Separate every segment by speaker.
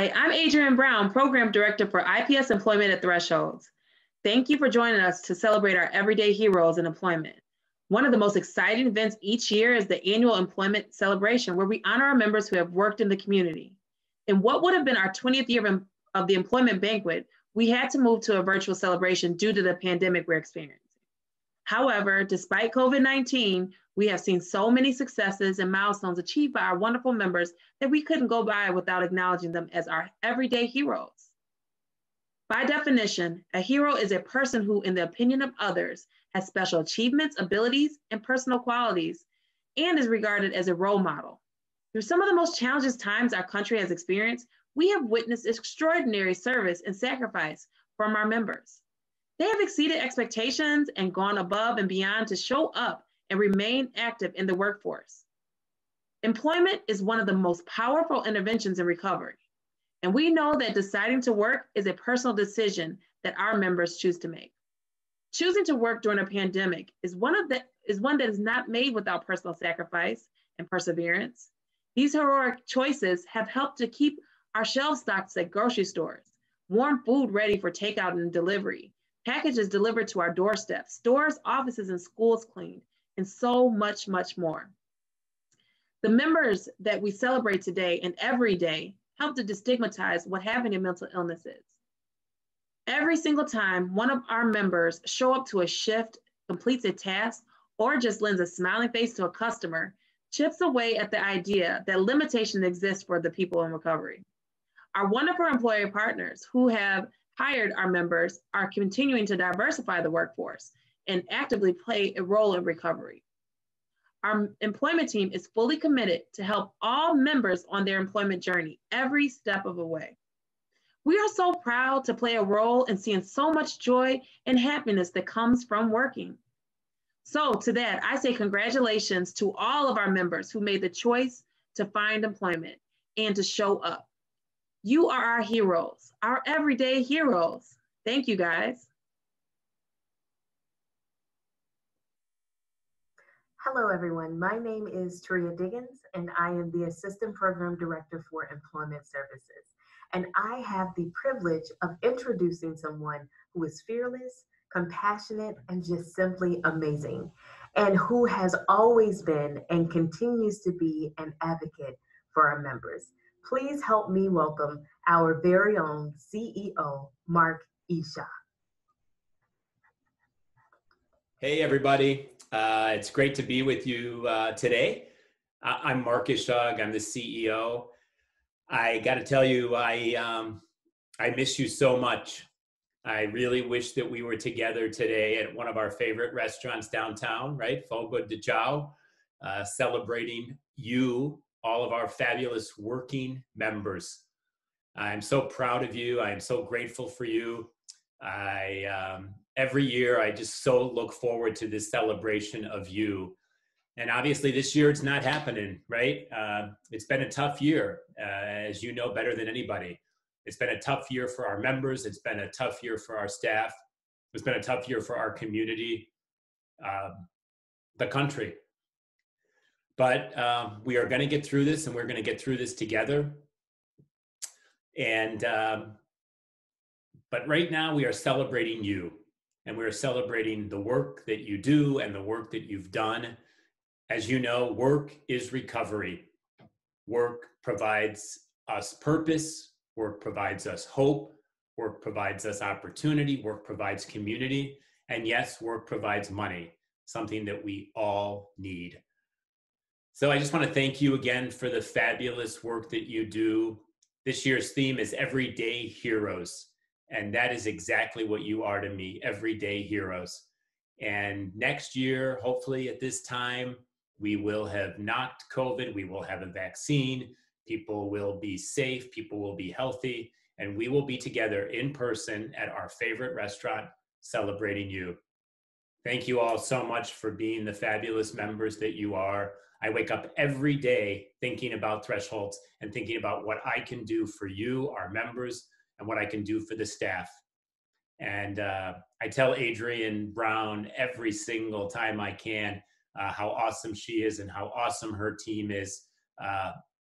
Speaker 1: Hi, I'm Adrienne Brown, Program Director for IPS Employment at Thresholds. Thank you for joining us to celebrate our everyday heroes in employment. One of the most exciting events each year is the annual employment celebration, where we honor our members who have worked in the community. In what would have been our 20th year of the employment banquet, we had to move to a virtual celebration due to the pandemic we're experiencing. However, despite COVID-19, we have seen so many successes and milestones achieved by our wonderful members that we couldn't go by without acknowledging them as our everyday heroes. By definition, a hero is a person who, in the opinion of others, has special achievements, abilities, and personal qualities, and is regarded as a role model. Through some of the most challenging times our country has experienced, we have witnessed extraordinary service and sacrifice from our members. They have exceeded expectations and gone above and beyond to show up and remain active in the workforce. Employment is one of the most powerful interventions in recovery, and we know that deciding to work is a personal decision that our members choose to make. Choosing to work during a pandemic is one that is not made without personal sacrifice and perseverance. These heroic choices have helped to keep our shelves stocked at grocery stores, warm food ready for takeout and delivery, packages delivered to our doorsteps, stores, offices, and schools cleaned, and so much, much more. The members that we celebrate today and every day help to destigmatize what having a mental illness is. Every single time one of our members show up to a shift, completes a task, or just lends a smiling face to a customer, chips away at the idea that limitation exists for the people in recovery. Our wonderful employer partners who have hired our members are continuing to diversify the workforce and actively play a role in recovery. Our employment team is fully committed to help all members on their employment journey every step of the way. We are so proud to play a role in seeing so much joy and happiness that comes from working. So to that, I say congratulations to all of our members who made the choice to find employment and to show up. You are our heroes, our everyday heroes. Thank you, guys.
Speaker 2: Hello, everyone. My name is Tria Diggins, and I am the Assistant Program Director for Employment Services. And I have the privilege of introducing someone who is fearless, compassionate, and just simply amazing, and who has always been and continues to be an advocate for our members. Please help me welcome our very own CEO, Mark Isha.
Speaker 3: Hey, everybody. It's great to be with you today. I'm Mark Ishag. I'm the CEO. I got to tell you, I miss you so much. I really wish that we were together today at one of our favorite restaurants downtown, right? Fogo de Chao, celebrating you, all of our fabulous working members. I'm so proud of you. I'm so grateful for you. Every year, I just so look forward to this celebration of you. And obviously this year it's not happening, right? It's been a tough year, as you know better than anybody. It's been a tough year for our members. It's been a tough year for our staff. It's been a tough year for our community, the country. But we are going to get through this, and we're going to get through this together. And but right now we are celebrating you, and we're celebrating the work that you do and the work that you've done. As you know, work is recovery. Work provides us purpose. Work provides us hope. Work provides us opportunity. Work provides community. And yes, work provides money, something that we all need. So I just want to thank you again for the fabulous work that you do. This year's theme is Everyday Heroes. And that is exactly what you are to me, everyday heroes. And next year, hopefully at this time, we will have knocked COVID, we will have a vaccine, people will be safe, people will be healthy, and we will be together in person at our favorite restaurant celebrating you. Thank you all so much for being the fabulous members that you are. I wake up every day thinking about Thresholds and thinking about what I can do for you, our members, and what I can do for the staff. And I tell Adrienne Brown every single time I can how awesome she is and how awesome her team is.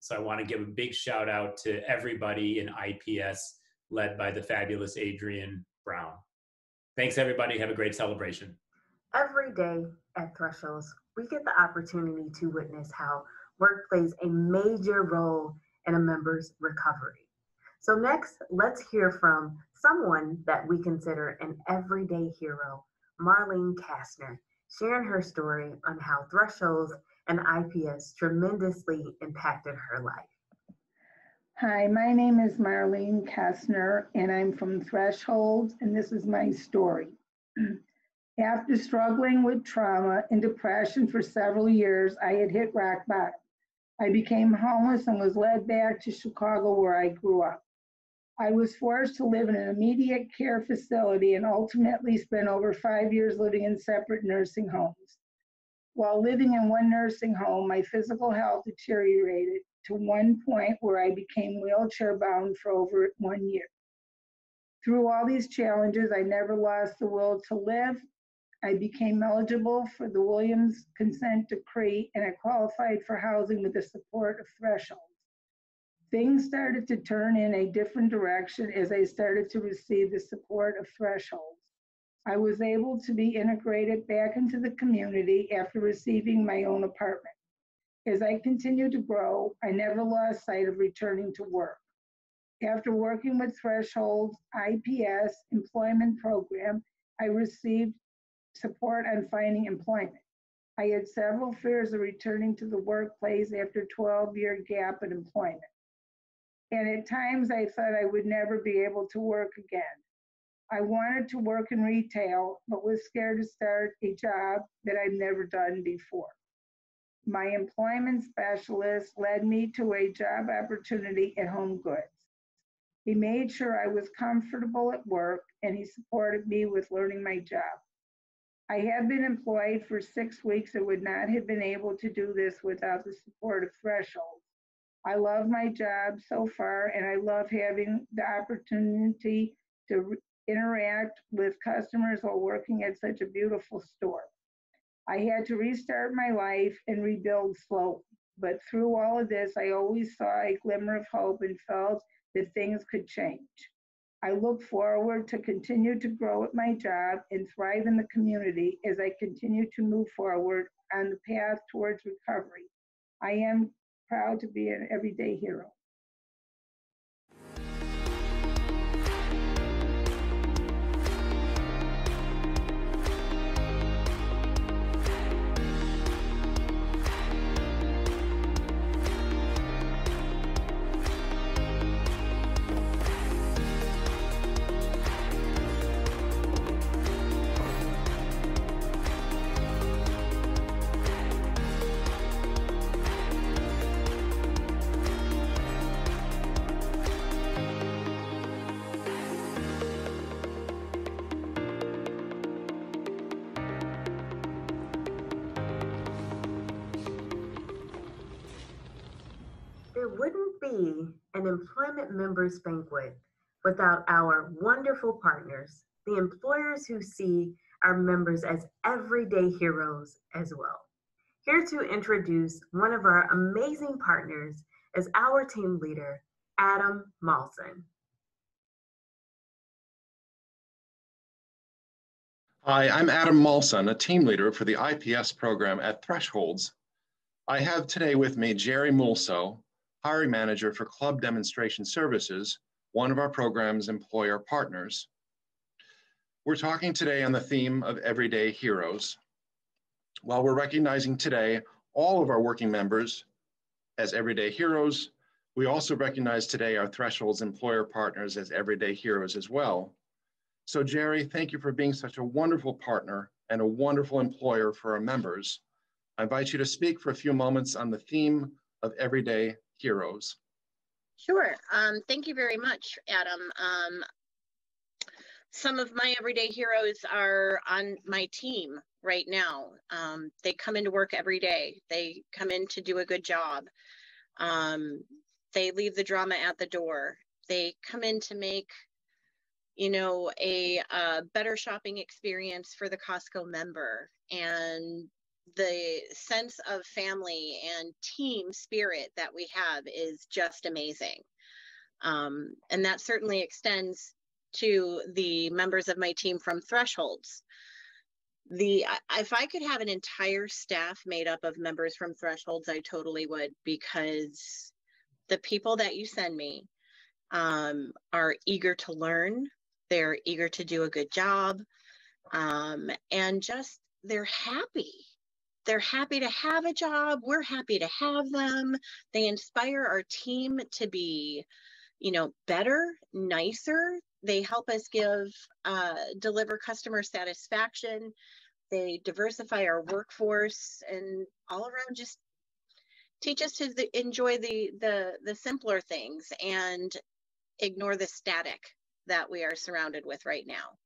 Speaker 3: So I want to give a big shout out to everybody in IPS, led by the fabulous Adrian Brown. Thanks, everybody. Have a great celebration.
Speaker 2: Every day at Thresholds, we get the opportunity to witness how work plays a major role in a member's recovery. So next, let's hear from someone that we consider an everyday hero, Marlene Kastner, sharing her story on how Thresholds and IPS tremendously impacted her life.
Speaker 4: Hi, my name is Marlene Kastner, and I'm from Thresholds, and this is my story. After struggling with trauma and depression for several years, I had hit rock bottom. I became homeless and was led back to Chicago, where I grew up. I was forced to live in an immediate care facility and ultimately spent over 5 years living in separate nursing homes. While living in one nursing home, my physical health deteriorated to one point where I became wheelchair bound for over 1 year. Through all these challenges, I never lost the will to live. I became eligible for the Williams Consent Decree, and I qualified for housing with the support of Thresholds. Things started to turn in a different direction as I started to receive the support of Thresholds. I was able to be integrated back into the community after receiving my own apartment. As I continued to grow, I never lost sight of returning to work. After working with Thresholds IPS employment program, I received support on finding employment. I had several fears of returning to the workplace after a 12-year gap in employment. And at times I thought I would never be able to work again. I wanted to work in retail, but was scared to start a job that I'd never done before. My employment specialist led me to a job opportunity at Home Goods. He made sure I was comfortable at work, and he supported me with learning my job. I have been employed for 6 weeks and would not have been able to do this without the support of Thresholds. I love my job so far, and I love having the opportunity to interact with customers while working at such a beautiful store. I had to restart my life and rebuild slowly, but through all of this, I always saw a glimmer of hope and felt that things could change. I look forward to continue to grow at my job and thrive in the community as I continue to move forward on the path towards recovery. I am proud to be an everyday hero.
Speaker 2: There wouldn't be an employment members banquet without our wonderful partners, the employers who see our members as everyday heroes as well. Here to introduce one of our amazing partners is our team leader, Adam Malson.
Speaker 5: Hi, I'm Adam Malson, a team leader for the IPS program at Thresholds. I have today with me Jerry Mulso, hiring manager for Club Demonstration Services, one of our program's employer partners. We're talking today on the theme of everyday heroes. While we're recognizing today all of our working members as everyday heroes, we also recognize today our Thresholds employer partners as everyday heroes as well. So Jerry, thank you for being such a wonderful partner and a wonderful employer for our members. I invite you to speak for a few moments on the theme of everyday heroes.
Speaker 6: Sure. Thank you very much, Adam. Some of my everyday heroes are on my team right now. They come into work every day. They come in to do a good job. They leave the drama at the door. They come in to make, a better shopping experience for the Costco member. And the sense of family and team spirit that we have is just amazing. And that certainly extends to the members of my team from Thresholds. If I could have an entire staff made up of members from Thresholds, I totally would, because the people that you send me are eager to learn. They're eager to do a good job. And just, they're happy. They're happy to have a job. We're happy to have them. They inspire our team to be, better, nicer. They help us deliver customer satisfaction. They diversify our workforce, and all around just teach us to enjoy the simpler things and ignore the static that we are surrounded with right now.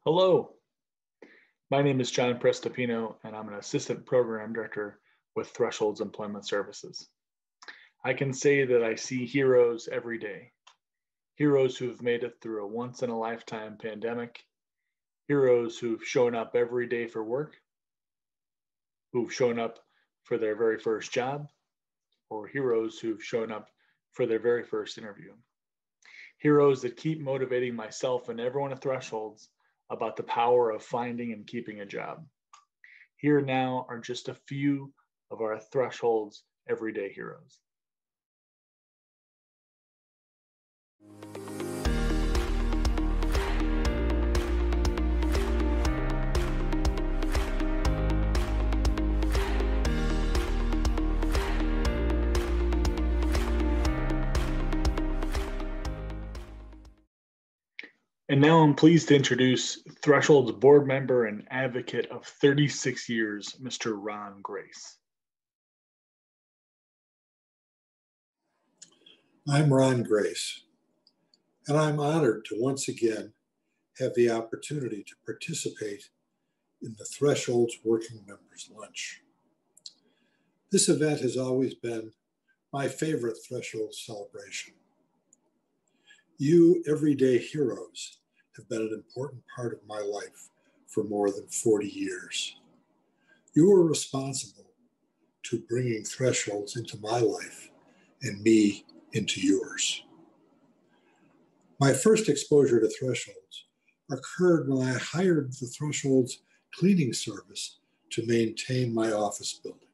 Speaker 7: Hello, my name is John Prestopino, and I'm an Assistant Program Director with Thresholds Employment Services. I can say that I see heroes every day. Heroes who've made it through a once-in-a-lifetime pandemic. Heroes who've shown up every day for work. Who've shown up for their very first job. Or heroes who've shown up for their very first interview. Heroes that keep motivating myself and everyone at Thresholds about the power of finding and keeping a job. Here now are just a few of our Thresholds everyday heroes. And now I'm pleased to introduce Threshold's board member and advocate of 36 years, Mr. Ron Grace.
Speaker 8: I'm Ron Grace, and I'm honored to once again have the opportunity to participate in the Threshold's Working Members Lunch. This event has always been my favorite Threshold celebration. You everyday heroes have been an important part of my life for more than 40 years. You were responsible to bringing Thresholds into my life and me into yours. My first exposure to Thresholds occurred when I hired the Thresholds cleaning service to maintain my office building.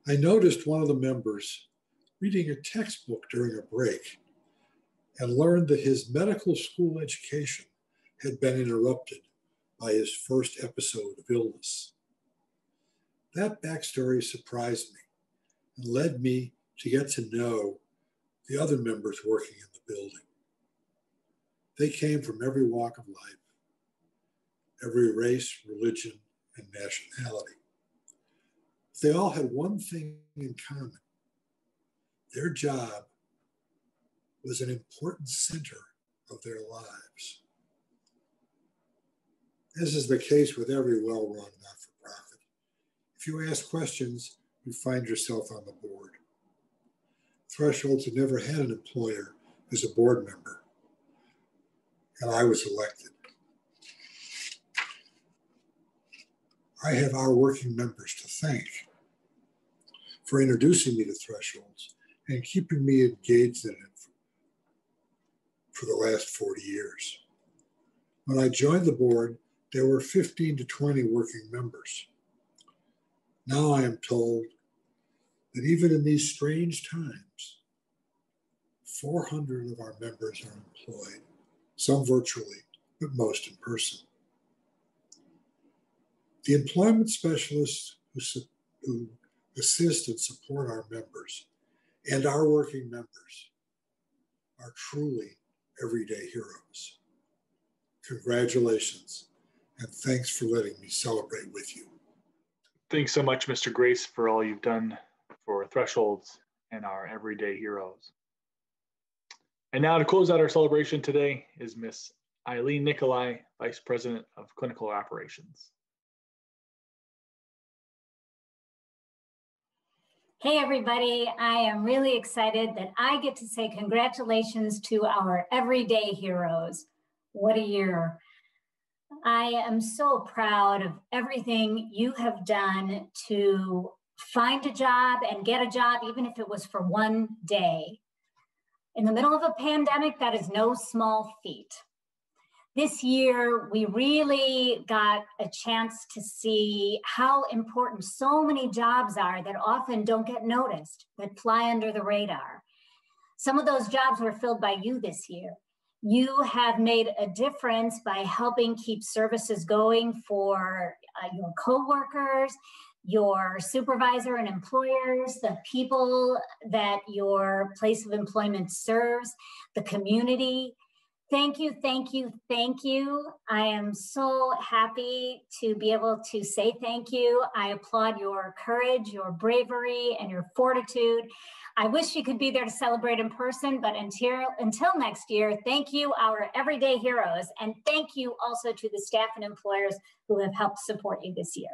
Speaker 8: I noticed one of the members reading a textbook during a break and learned that his medical school education had been interrupted by his first episode of illness. That backstory surprised me and led me to get to know the other members working in the building. They came from every walk of life, every race, religion, and nationality. They all had one thing in common. Their job was an important center of their lives. As is the case with every well-run not-for-profit, if you ask questions, you find yourself on the board. Thresholds had never had an employer as a board member, and I was elected. I have our working members to thank for introducing me to Thresholds and keeping me engaged in it for the last 40 years. When I joined the board, there were 15 to 20 working members. Now I am told that even in these strange times, 400 of our members are employed, some virtually, but most in person. The employment specialists who assist and support our members and our working members are truly everyday heroes. Congratulations, and thanks for letting me celebrate with you.
Speaker 7: Thanks so much, Mr. Grace, for all you've done for Thresholds and our everyday heroes. And now to close out our celebration today is Miss Eileen Nicolai, Vice President of Clinical Operations.
Speaker 9: Hey everybody, I am really excited that I get to say congratulations to our everyday heroes. What a year. I am so proud of everything you have done to find a job and get a job, even if it was for one day. In the middle of a pandemic, that is no small feat. This year, we really got a chance to see how important so many jobs are that often don't get noticed, that fly under the radar. Some of those jobs were filled by you this year. You have made a difference by helping keep services going for your coworkers, your supervisor and employers, the people that your place of employment serves, the community. Thank you, thank you, thank you. I am so happy to be able to say thank you. I applaud your courage, your bravery, and your fortitude. I wish you could be there to celebrate in person, but until next year, thank you, our everyday heroes, and thank you also to the staff and employers who have helped support you this year.